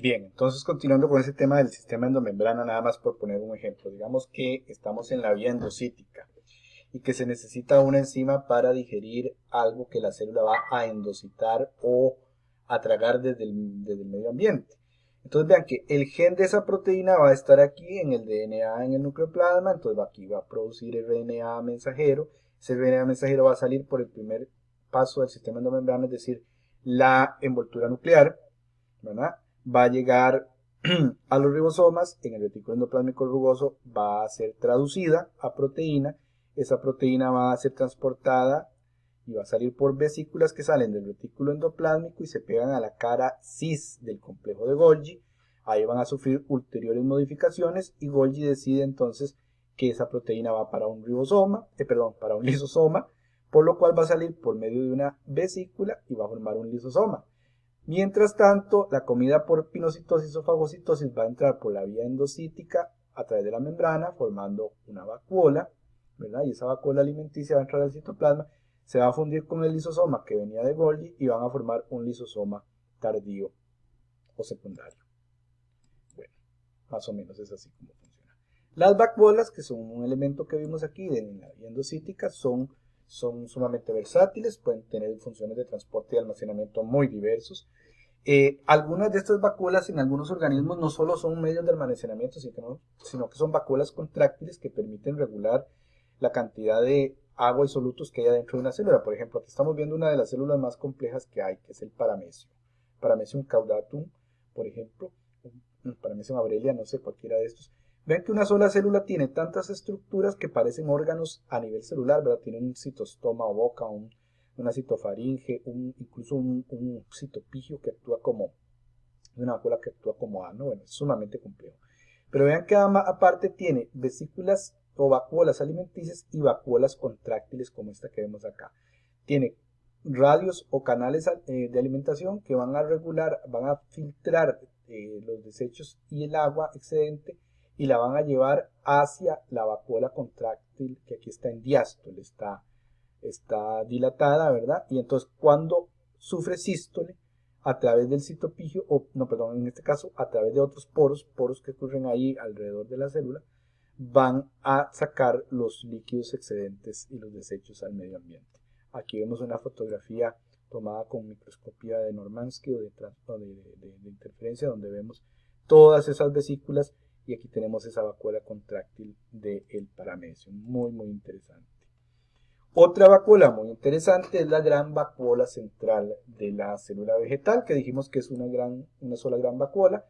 Bien, entonces continuando con ese tema del sistema endomembrana, nada más por poner un ejemplo. Digamos que estamos en la vía endocítica y que se necesita una enzima para digerir algo que la célula va a endocitar o a tragar desde el medio ambiente. Entonces vean que el gen de esa proteína va a estar aquí en el DNA, en el nucleoplasma, entonces aquí va a producir RNA mensajero. Ese RNA mensajero va a salir por el primer paso del sistema endomembrana, es decir, la envoltura nuclear, ¿verdad? Va a llegar a los ribosomas, en el retículo endoplásmico rugoso va a ser traducida a proteína, esa proteína va a ser transportada y va a salir por vesículas que salen del retículo endoplásmico y se pegan a la cara cis del complejo de Golgi. Ahí van a sufrir ulteriores modificaciones y Golgi decide entonces que esa proteína va para un ribosoma, para un lisosoma, por lo cual va a salir por medio de una vesícula y va a formar un lisosoma. Mientras tanto, la comida por pinocitosis o fagocitosis va a entrar por la vía endocítica a través de la membrana, formando una vacuola, ¿verdad? Y esa vacuola alimenticia va a entrar al citoplasma, se va a fundir con el lisosoma que venía de Golgi y van a formar un lisosoma tardío o secundario. Bueno, más o menos es así como funciona. Las vacuolas, que son un elemento que vimos aquí de la vía endocítica, son sumamente versátiles, pueden tener funciones de transporte y almacenamiento muy diversos. Algunas de estas vacuolas en algunos organismos no solo son medios de almacenamiento, sino que son vacuolas contráctiles que permiten regular la cantidad de agua y solutos que hay dentro de una célula. Por ejemplo, aquí estamos viendo una de las células más complejas que hay, que es el paramecio. Paramecium caudatum, por ejemplo, Paramecium aurelia, no sé, cualquiera de estos. Ven que una sola célula tiene tantas estructuras que parecen órganos a nivel celular, ¿verdad? Tienen un citostoma o boca, una citofaringe, incluso un citopigio que actúa como, una vacuola que actúa como ano. Bueno, es sumamente complejo. Pero vean que aparte tiene vesículas o vacuolas alimenticias y vacuolas contráctiles como esta que vemos acá. Tiene radios o canales de alimentación que van a regular, van a filtrar los desechos y el agua excedente y la van a llevar hacia la vacuola contráctil que aquí está en diástole, está dilatada, ¿verdad? Y entonces cuando sufre sístole, a través del citopigio, o no, perdón, en este caso, a través de otros poros que ocurren ahí alrededor de la célula, van a sacar los líquidos excedentes y los desechos al medio ambiente. Aquí vemos una fotografía tomada con microscopía de Normansky o de interferencia, donde vemos todas esas vesículas y aquí tenemos esa vacuola contráctil del paramecio. Muy, muy interesante. Otra vacuola muy interesante es la gran vacuola central de la célula vegetal, que dijimos que es una sola gran vacuola.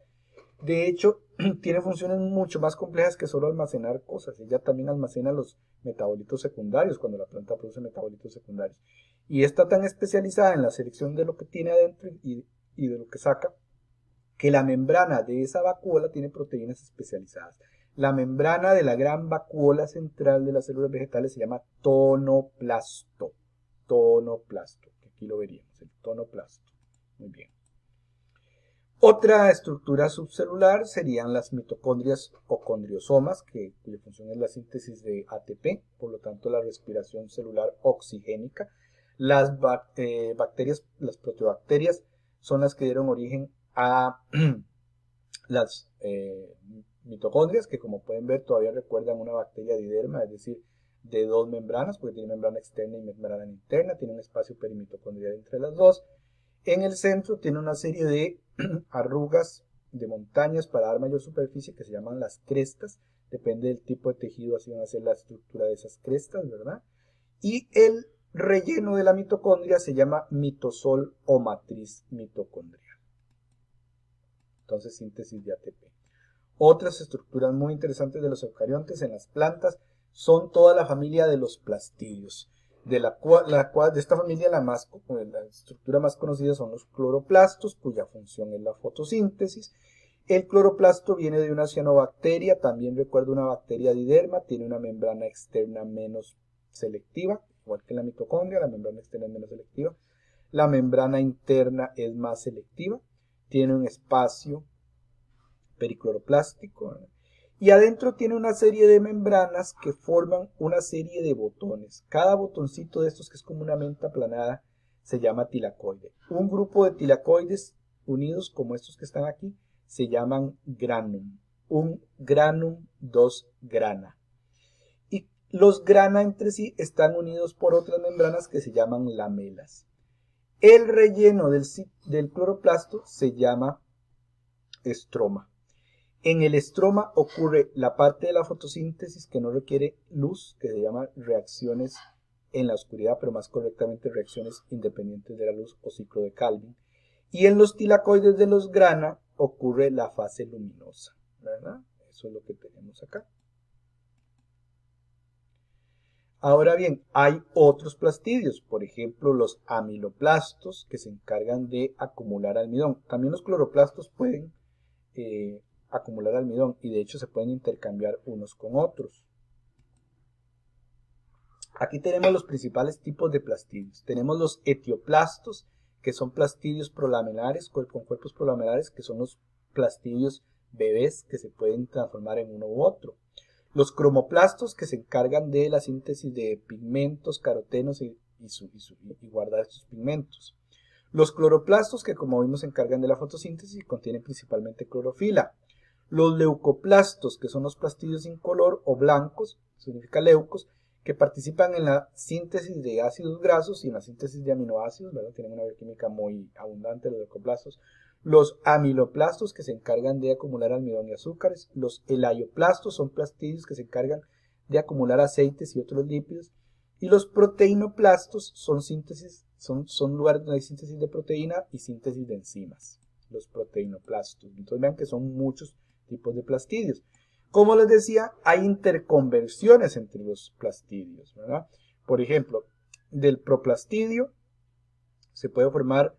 De hecho, tiene funciones mucho más complejas que solo almacenar cosas. Ella también almacena los metabolitos secundarios cuando la planta produce metabolitos secundarios. Y está tan especializada en la selección de lo que tiene adentro y de lo que saca, que la membrana de esa vacuola tiene proteínas especializadas. La membrana de la gran vacuola central de las células vegetales se llama tonoplasto. Tonoplasto, que aquí lo veríamos, el tonoplasto. Muy bien. Otra estructura subcelular serían las mitocondrias o condriosomas, cuya función es la síntesis de ATP, por lo tanto la respiración celular oxigénica. Las bacterias, las proteobacterias, son las que dieron origen a las mitocondrias, que como pueden ver todavía recuerdan una bacteria diderma, es decir, de dos membranas, porque tiene membrana externa y membrana interna, tiene un espacio perimitocondrial entre las dos. En el centro tiene una serie de arrugas de montañas para dar mayor superficie que se llaman las crestas. Depende del tipo de tejido, así van a ser la estructura de esas crestas, ¿verdad? Y el relleno de la mitocondria se llama mitosol o matriz mitocondrial. Entonces, síntesis de ATP. Otras estructuras muy interesantes de los eucariontes en las plantas son toda la familia de los plastidios. De esta familia la estructura más conocida son los cloroplastos, cuya función es la fotosíntesis. El cloroplasto viene de una cianobacteria, también recuerda una bacteria diderma, tiene una membrana externa menos selectiva, igual que en la mitocondria, la membrana externa es menos selectiva. La membrana interna es más selectiva, tiene un espacio pericloroplástico, ¿no? Y adentro tiene una serie de membranas que forman una serie de botones. Cada botoncito de estos, que es como una menta aplanada, se llama tilacoide. Un grupo de tilacoides unidos como estos que están aquí se llaman granum. Un granum, dos grana. Y los grana entre sí están unidos por otras membranas que se llaman lamelas. El relleno del cloroplasto se llama estroma. En el estroma ocurre la parte de la fotosíntesis que no requiere luz, que se llama reacciones en la oscuridad, pero más correctamente reacciones independientes de la luz o ciclo de Calvin. Y en los tilacoides de los grana ocurre la fase luminosa, ¿verdad? Eso es lo que tenemos acá. Ahora bien, hay otros plastidios, por ejemplo los amiloplastos que se encargan de acumular almidón. También los cloroplastos pueden acumular almidón y de hecho se pueden intercambiar unos con otros. Aquí tenemos los principales tipos de plastidios. Tenemos los etioplastos, que son plastidios prolamelares con cuerpos prolamelares, que son los plastidios bebés que se pueden transformar en uno u otro. Los cromoplastos, que se encargan de la síntesis de pigmentos, carotenos y guardar estos pigmentos. Los cloroplastos, que como vimos se encargan de la fotosíntesis y contienen principalmente clorofila. Los leucoplastos, que son los plastidios incolor o blancos, significa leucos, que participan en la síntesis de ácidos grasos y en la síntesis de aminoácidos, ¿verdad? Tienen una bioquímica muy abundante los leucoplastos. Los amiloplastos, que se encargan de acumular almidón y azúcares. Los elaioplastos son plastidios que se encargan de acumular aceites y otros lípidos. Y los proteinoplastos son lugares donde hay síntesis de proteína y síntesis de enzimas. Los proteinoplastos. Entonces vean que son muchos tipos de plastidios. Como les decía, hay interconversiones entre los plastidios, ¿verdad? Por ejemplo, del proplastidio se puede formar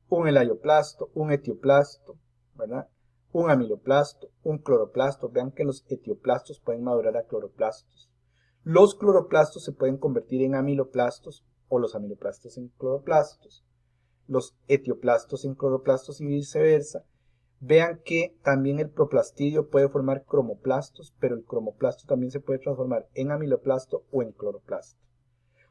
un elaioplasto, un etioplasto, ¿verdad? Un amiloplasto, un cloroplasto. Vean que los etioplastos pueden madurar a cloroplastos. Los cloroplastos se pueden convertir en amiloplastos o los amiloplastos en cloroplastos. Los etioplastos en cloroplastos y viceversa. Vean que también el proplastidio puede formar cromoplastos, pero el cromoplasto también se puede transformar en amiloplasto o en cloroplasto.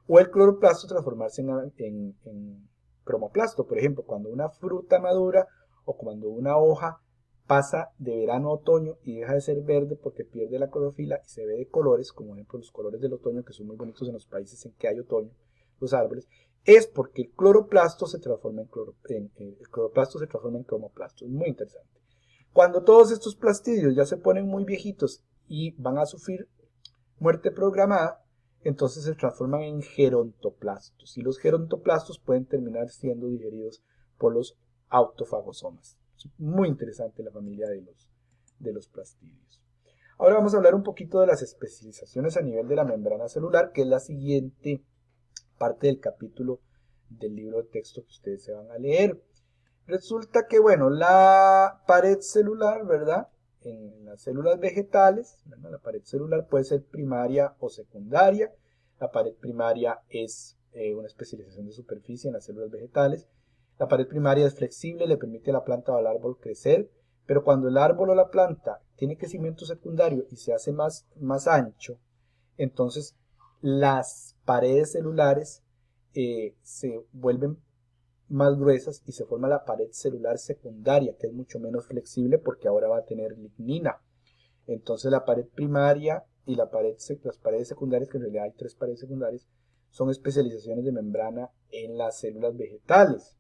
O el cloroplasto transformarse en cromoplasto. Por ejemplo, cuando una fruta madura o cuando una hoja pasa de verano a otoño y deja de ser verde porque pierde la clorofila y se ve de colores, como por ejemplo los colores del otoño que son muy bonitos en los países en que hay otoño, los árboles, es porque el cloroplasto se transforma en cromoplasto. Es muy interesante. Cuando todos estos plastidios ya se ponen muy viejitos y van a sufrir muerte programada, entonces se transforman en gerontoplastos. Y los gerontoplastos pueden terminar siendo digeridos por los autofagosomas. Es muy interesante la familia de los plastidios. Ahora vamos a hablar un poquito de las especializaciones a nivel de la membrana celular, que es la siguiente parte del capítulo del libro de texto que ustedes se van a leer. Resulta que, bueno, la pared celular, ¿verdad? En las células vegetales, ¿verdad? La pared celular puede ser primaria o secundaria. La pared primaria es una especialización de superficie en las células vegetales. La pared primaria es flexible, le permite a la planta o al árbol crecer, pero cuando el árbol o la planta tiene crecimiento secundario y se hace más ancho, entonces las paredes celulares se vuelven más gruesas y se forma la pared celular secundaria, que es mucho menos flexible porque ahora va a tener lignina. Entonces la pared primaria y las paredes secundarias, que en realidad hay 3 paredes secundarias, son especializaciones de membrana en las células vegetales.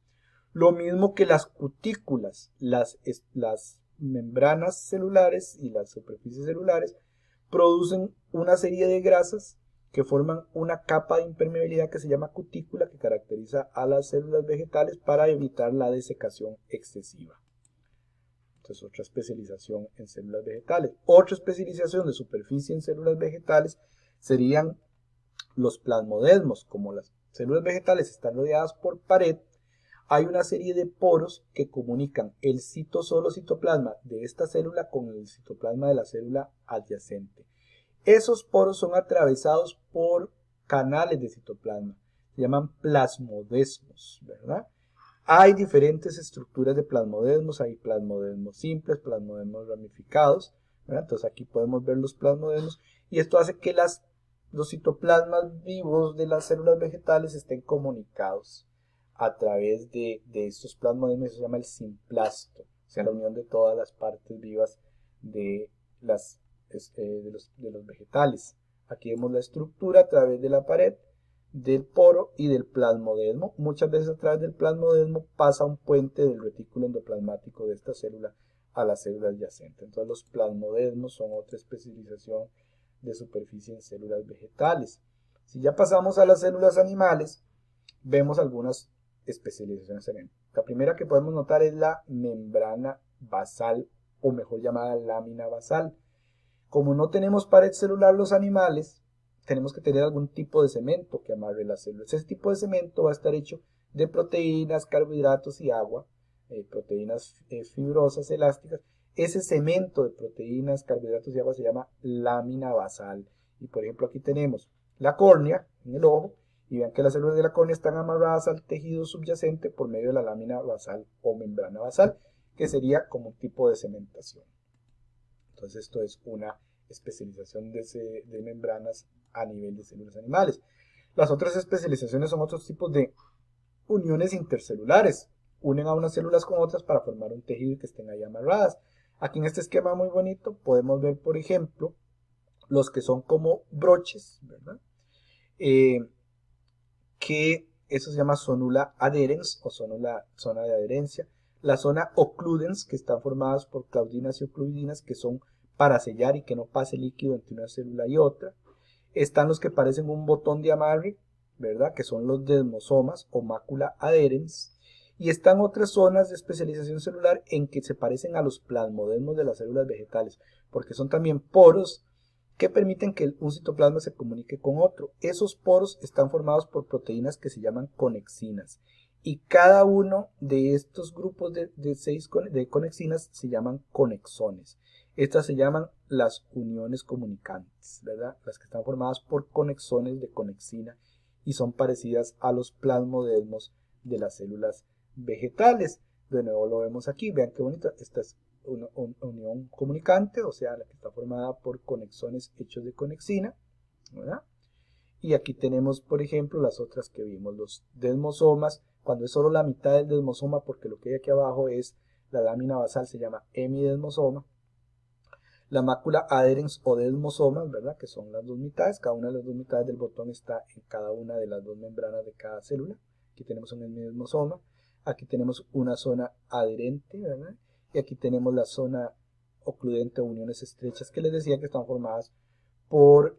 Lo mismo que las cutículas, las membranas celulares y las superficies celulares producen una serie de grasas que forman una capa de impermeabilidad que se llama cutícula, que caracteriza a las células vegetales para evitar la desecación excesiva. Entonces, otra especialización en células vegetales. Otra especialización de superficie en células vegetales serían los plasmodesmos. Como las células vegetales están rodeadas por pared, hay una serie de poros que comunican el citoplasma de esta célula con el citoplasma de la célula adyacente. Esos poros son atravesados por canales de citoplasma, se llaman plasmodesmos, ¿verdad? Hay diferentes estructuras de plasmodesmos, hay plasmodesmos simples, plasmodesmos ramificados, ¿verdad? Entonces aquí podemos ver los plasmodesmos y esto hace que los citoplasmas vivos de las células vegetales estén comunicados a través de estos plasmodesmos, se llama el simplasto. o sea, la unión de todas las partes vivas de, de los vegetales. Aquí vemos la estructura a través de la pared, del poro y del plasmodesmo. Muchas veces a través del plasmodesmo pasa un puente del retículo endoplasmático de esta célula a la célula adyacente. Entonces los plasmodesmos son otra especialización de superficie en células vegetales. Si ya pasamos a las células animales, vemos algunas especializaciones en. La primera que podemos notar es la membrana basal, o mejor llamada lámina basal. Como no tenemos pared celular los animales, tenemos que tener algún tipo de cemento que amarre las células. Ese tipo de cemento va a estar hecho de proteínas, carbohidratos y agua, proteínas fibrosas, elásticas. Ese cemento de proteínas, carbohidratos y agua se llama lámina basal. Y por ejemplo aquí tenemos la córnea en el ojo, y vean que las células de la córnea están amarradas al tejido subyacente por medio de la lámina basal o membrana basal, que sería como un tipo de cementación. Entonces esto es una especialización de membranas a nivel de células animales. Las otras especializaciones son otros tipos de uniones intercelulares. Unen a unas células con otras para formar un tejido y que estén ahí amarradas. Aquí en este esquema muy bonito podemos ver, por ejemplo, los que son como broches, ¿verdad? Que eso se llama zonula adherens o zona de adherencia. La zona occludens, que están formadas por claudinas y ocluidinas, que son para sellar y que no pase líquido entre una célula y otra. Están los que parecen un botón de amarre, ¿verdad? Que son los desmosomas o mácula adherens. Y están otras zonas de especialización celular en que se parecen a los plasmodesmos de las células vegetales, porque son también poros que permiten que un citoplasma se comunique con otro. Esos poros están formados por proteínas que se llaman conexinas. Y cada uno de estos grupos de conexinas se llaman conexones. Estas se llaman las uniones comunicantes, ¿verdad? Las que están formadas por conexones de conexina y son parecidas a los plasmodesmos de las células vegetales. De nuevo lo vemos aquí, vean qué bonito. Esta es una unión comunicante, o sea, la que está formada por conexones hechos de conexina, ¿verdad? Y aquí tenemos, por ejemplo, las otras que vimos, los desmosomas, cuando es solo la mitad del desmosoma, porque lo que hay aquí abajo es la lámina basal, se llama hemidesmosoma. La mácula adherens o desmosomas, ¿verdad? Que son las dos mitades, cada una de las dos mitades del botón está en cada una de las dos membranas de cada célula. Aquí tenemos un hemidesmosoma, aquí tenemos una zona adherente, ¿verdad? Y aquí tenemos la zona ocludente o uniones estrechas que les decía que están formadas por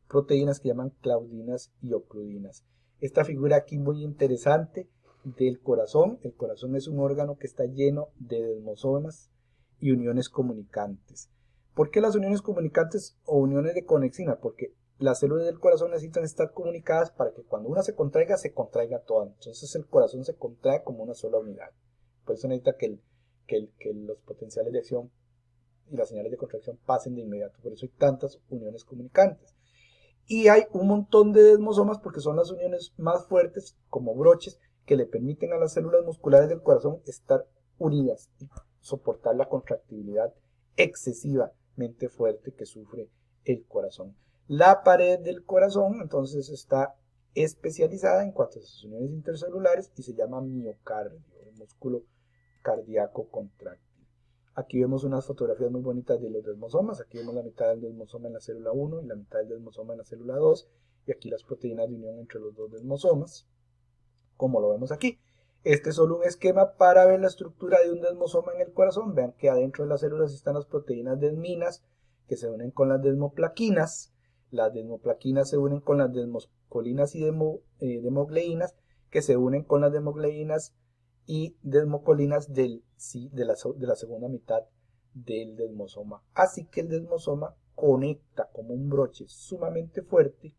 proteínas que llaman claudinas y ocludinas. Esta figura aquí muy interesante del corazón. El corazón es un órgano que está lleno de desmosomas y uniones comunicantes. ¿Por qué las uniones comunicantes o uniones de conexina? Porque las células del corazón necesitan estar comunicadas para que cuando una se contraiga toda. Entonces el corazón se contrae como una sola unidad. Por eso necesita que los potenciales de acción y las señales de contracción pasen de inmediato. Por eso hay tantas uniones comunicantes. Y hay un montón de desmosomas porque son las uniones más fuertes, como broches, que le permiten a las células musculares del corazón estar unidas y soportar la contractibilidad excesivamente fuerte que sufre el corazón. La pared del corazón entonces está especializada en cuanto a sus uniones intercelulares y se llama miocardio, el músculo cardíaco contráctil. Aquí vemos unas fotografías muy bonitas de los desmosomas. Aquí vemos la mitad del desmosoma en la célula 1 y la mitad del desmosoma en la célula 2. Y aquí las proteínas de unión entre los dos desmosomas, como lo vemos aquí. Este es solo un esquema para ver la estructura de un desmosoma en el corazón. Vean que adentro de las células están las proteínas desminas que se unen con las desmoplaquinas. Las desmoplaquinas se unen con las desmocolinas y demogleinas que se unen con las demogleinas y desmocolinas de la segunda mitad del desmosoma. Así que el desmosoma conecta como un broche sumamente fuerte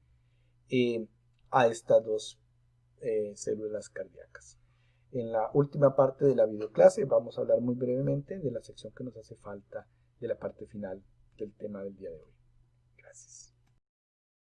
a estas dos células cardíacas. En la última parte de la videoclase vamos a hablar muy brevemente de la sección que nos hace falta de la parte final del tema del día de hoy.